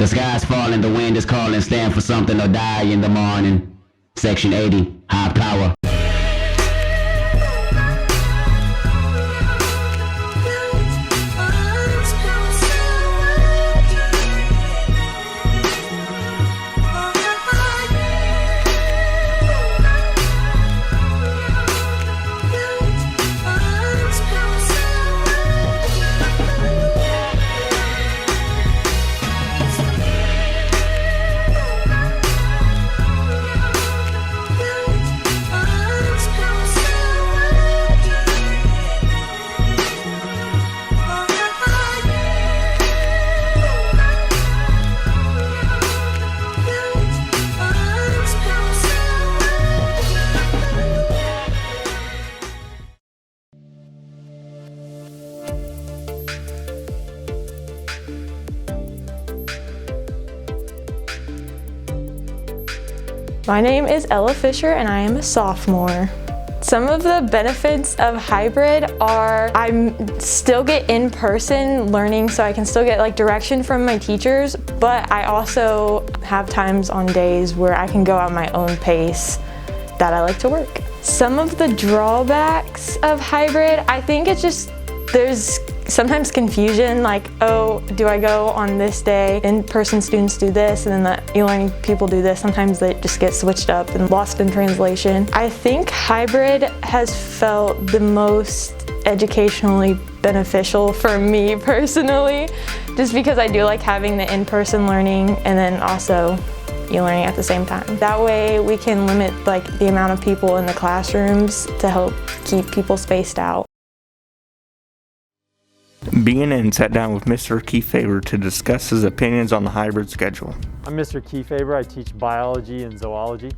The sky's falling, the wind is calling, stand for something or die in the morning. Section 80, high power. My name is Ella Fisher and I am a sophomore. Some of the benefits of hybrid are I still get in-person learning, so I can still get direction from my teachers, but I also have times on days where I can go at my own pace that I like to work. Some of the drawbacks of hybrid, I think it's just there's sometimes confusion, like, oh, do I go on this day? In-person students do this, and then the e-learning people do this. Sometimes they just get switched up and lost in translation. I think hybrid has felt the most educationally beneficial for me personally, just because I do like having the in-person learning and then also e-learning at the same time. That way we can limit the amount of people in the classrooms to help keep people spaced out. BNN sat down with Mr. Kefauver to discuss his opinions on the hybrid schedule. I'm Mr. Kefauver. I teach biology and zoology.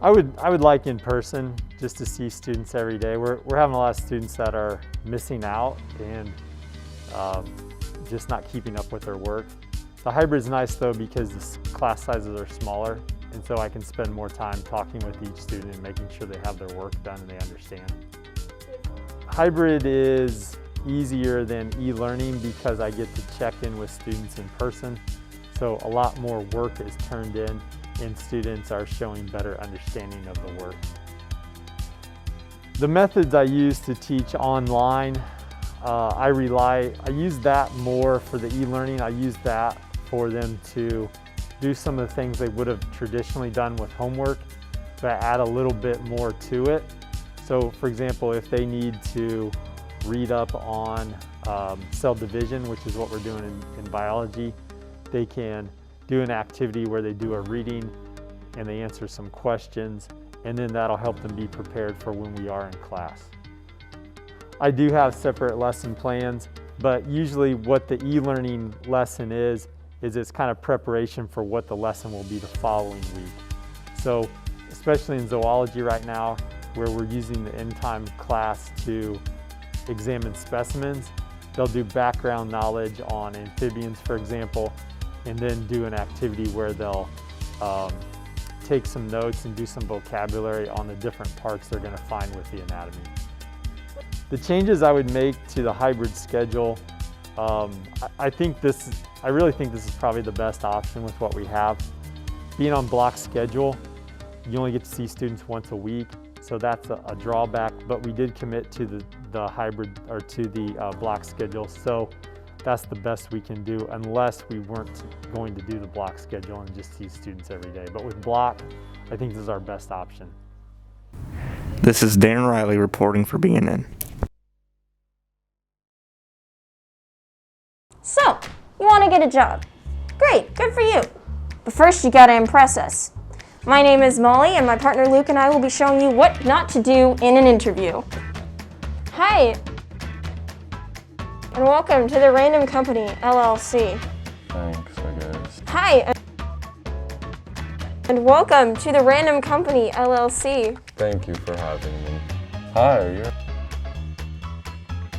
I would like in person just to see students every day. We're having a lot of students that are missing out and just not keeping up with their work. The hybrid's nice though because the class sizes are smaller, and so I can spend more time talking with each student and making sure they have their work done and they understand. Hybrid is easier than e-learning because I get to check in with students in person. So a lot more work is turned in and students are showing better understanding of the work. The methods I use to teach online, I use that more for the e-learning. I use that for them to do some of the things they would have traditionally done with homework, but add a little bit more to it. So for example, if they need to read up on cell division, which is what we're doing in biology, they can do an activity where they do a reading and they answer some questions, and then that'll help them be prepared for when we are in class. I do have separate lesson plans, but usually what the e-learning lesson is it's kind of preparation for what the lesson will be the following week. So especially in zoology right now, where we're using the end-time class to examine specimens, they'll do background knowledge on amphibians, for example, and then do an activity where they'll take some notes and do some vocabulary on the different parts they're going to find with the anatomy. The changes I would make to the hybrid schedule, I really think this is probably the best option with what we have. Being on block schedule, you only get to see students once a week, so that's a drawback, but we did commit to the hybrid, or to the block schedule, so that's the best we can do unless we weren't going to do the block schedule and just see students every day. But with block, I think this is our best option. This is Dan Riley reporting for BNN. So, you want to get a job. Great, good for you. But first you gotta impress us. My name is Molly, and my partner Luke and I will be showing you what not to do in an interview. Hi, and welcome to the Random Company, LLC. Thanks, I guess. Hi, and welcome to the Random Company, LLC. Thank you for having me. Hi, are you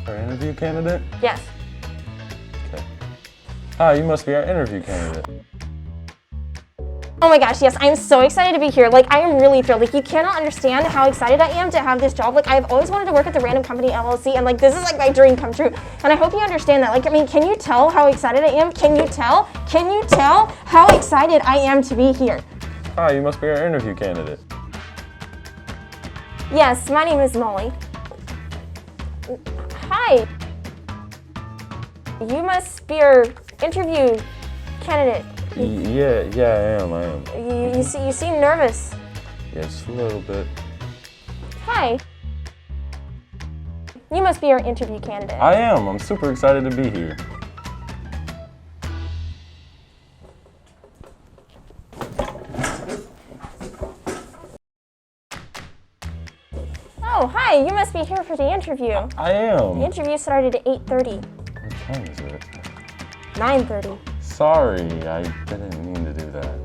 our interview candidate? Yes. Okay. Hi, you must be our interview candidate. Oh my gosh, yes, I am so excited to be here. Like, I am really thrilled. Like, you cannot understand how excited I am to have this job. Like, I've always wanted to work at the Random Company LLC, and like, this is like my dream come true. And I hope you understand that. Like, I mean, can you tell how excited I am? Can you tell? Can you tell how excited I am to be here? Hi, you must be our interview candidate. Yes, my name is Molly. Hi. You must be our interview candidate. Yeah, I am. You seem nervous. Yes, a little bit. Hi. You must be our interview candidate. I am. I'm super excited to be here. Oh, hi. You must be here for the interview. I am. The interview started at 8:30. What time is it? 9:30. Sorry, I didn't mean to do that.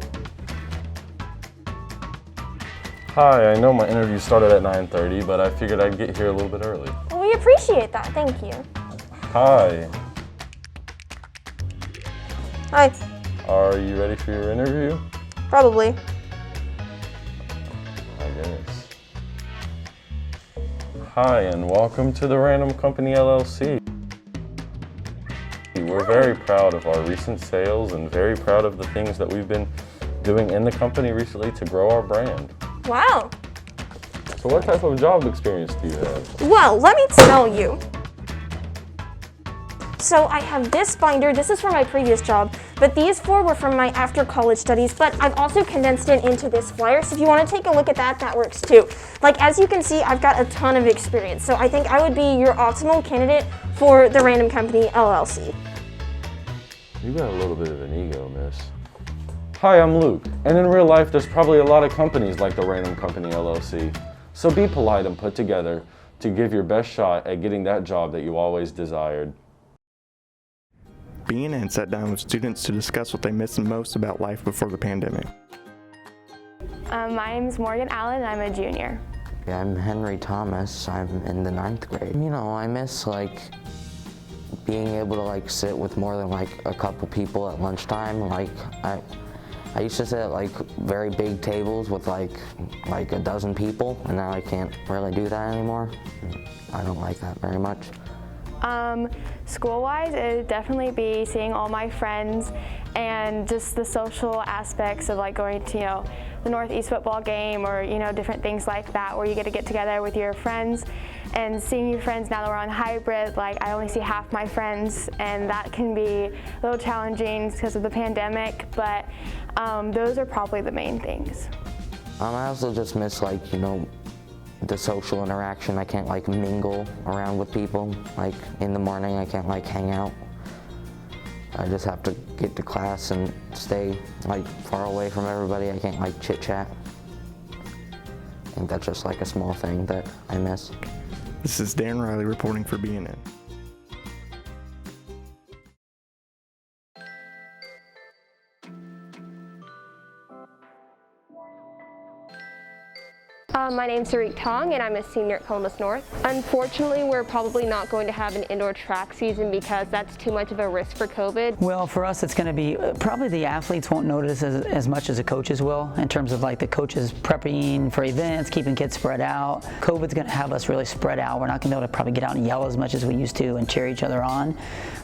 Hi, I know my interview started at 9:30, but I figured I'd get here a little bit early. Well, we appreciate that. Thank you. Hi. Hi. Are you ready for your interview? Probably. I guess. Hi, and welcome to the Random Company LLC. We're very proud of our recent sales and very proud of the things that we've been doing in the company recently to grow our brand. Wow. So what type of job experience do you have? Well, let me tell you. So I have this binder. This is from my previous job, but these 4 were from my after college studies, but I've also condensed it into this flyer. So if you want to take a look at that, that works too. Like, as you can see, I've got a ton of experience. So I think I would be your optimal candidate for the Random Company LLC. You got a little bit of an ego, miss. Hi, I'm Luke, and in real life there's probably a lot of companies like the Random Company LLC. So be polite and put together to give your best shot at getting that job that you always desired. B&N sat down with students to discuss what they missed most about life before the pandemic. My name's Morgan Allen and I'm a junior. I'm Henry Thomas. I'm in the 9th grade. You know, I miss like being able to like sit with more than like a couple people at lunchtime. Like I used to sit at like very big tables with like a dozen people, and now I can't really do that anymore. I don't like that very much. School-wise, it would definitely be seeing all my friends and just the social aspects of like going to, you know, the Northeast football game or, you know, different things like that where you get to get together with your friends. And seeing your friends now that we're on hybrid, like I only see half my friends, and that can be a little challenging because of the pandemic, but those are probably the main things. I also just miss like, you know, the social interaction. I can't like mingle around with people. Like in the morning I can't like hang out. I just have to get to class and stay like far away from everybody. I can't like chit chat. I think that's just like a small thing that I miss. This is Dan Riley reporting for B&N. My name's Sarik Tong and I'm a senior at Columbus North. Unfortunately, we're probably not going to have an indoor track season because that's too much of a risk for COVID. Well, for us it's going to be, probably the athletes won't notice as much as the coaches will, in terms of like the coaches prepping for events, keeping kids spread out. COVID's going to have us really spread out. We're not going to be able to probably get out and yell as much as we used to and cheer each other on.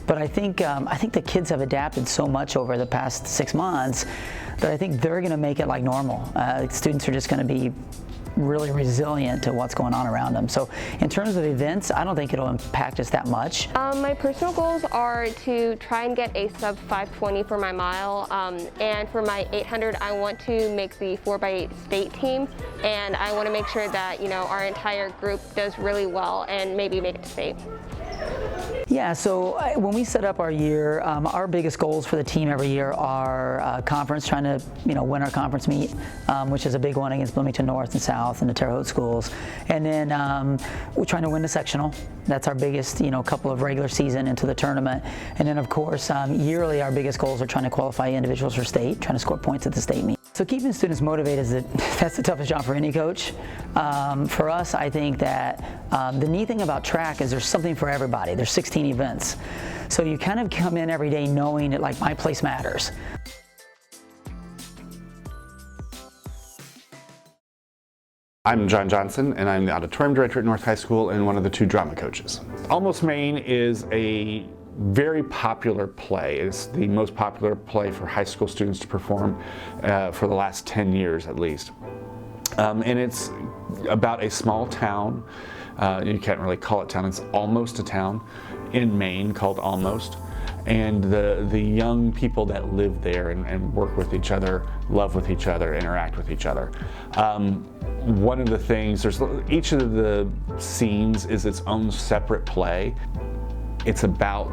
But I think the kids have adapted so much over the past 6 months that I think they're going to make it like normal. Students are just going to be really resilient to what's going on around them. So in terms of events, I don't think it'll impact us that much. My personal goals are to try and get a sub 520 for my mile, and for my 800 I want to make the 4x8 state team, and I want to make sure that, you know, our entire group does really well and maybe make it to state. Yeah, so when we set up our year, our biggest goals for the team every year are conference, trying to win our conference meet, which is a big one against Bloomington North and South and the Terre Haute schools. And then we're trying to win the sectional. That's our biggest, couple of regular season into the tournament. And then of course, yearly our biggest goals are trying to qualify individuals for state, trying to score points at the state meet. So keeping students motivated, that's the toughest job for any coach. For us, I think that the neat thing about track is there's something for everybody. There's 16 events. So you kind of come in every day knowing that like my place matters. I'm John Johnson, and I'm the auditorium director at North High School and one of the 2 drama coaches. Almost Maine is a very popular play. It's the most popular play for high school students to perform for the last 10 years at least. And it's about a small town. You can't really call it town, it's almost a town in Maine called Almost. And the young people that live there and work with each other, love with each other, interact with each other. One of the things, each of the scenes is its own separate play. It's about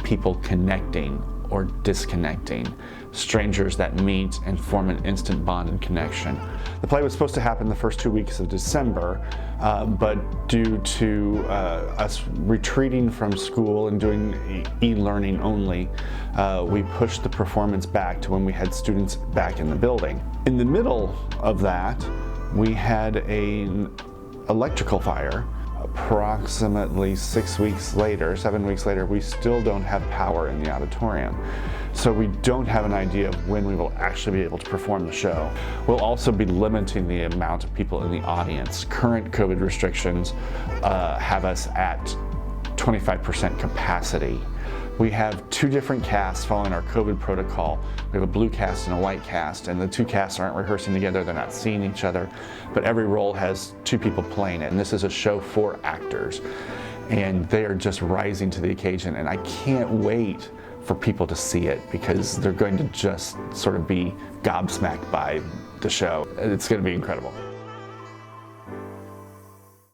people connecting or disconnecting, strangers that meet and form an instant bond and connection. The play was supposed to happen the first 2 weeks of December, but due to us retreating from school and doing e-learning only, we pushed the performance back to when we had students back in the building. In the middle of that, we had an electrical fire. Approximately 7 weeks later, we still don't have power in the auditorium. So we don't have an idea of when we will actually be able to perform the show. We'll also be limiting the amount of people in the audience. Current COVID restrictions have us at 25% capacity. We have 2 different casts following our COVID protocol. We have a blue cast and a white cast, and the 2 casts aren't rehearsing together, they're not seeing each other, but every role has 2 people playing it, and this is a show for actors. And they are just rising to the occasion, and I can't wait for people to see it because they're going to just sort of be gobsmacked by the show. It's going to be incredible.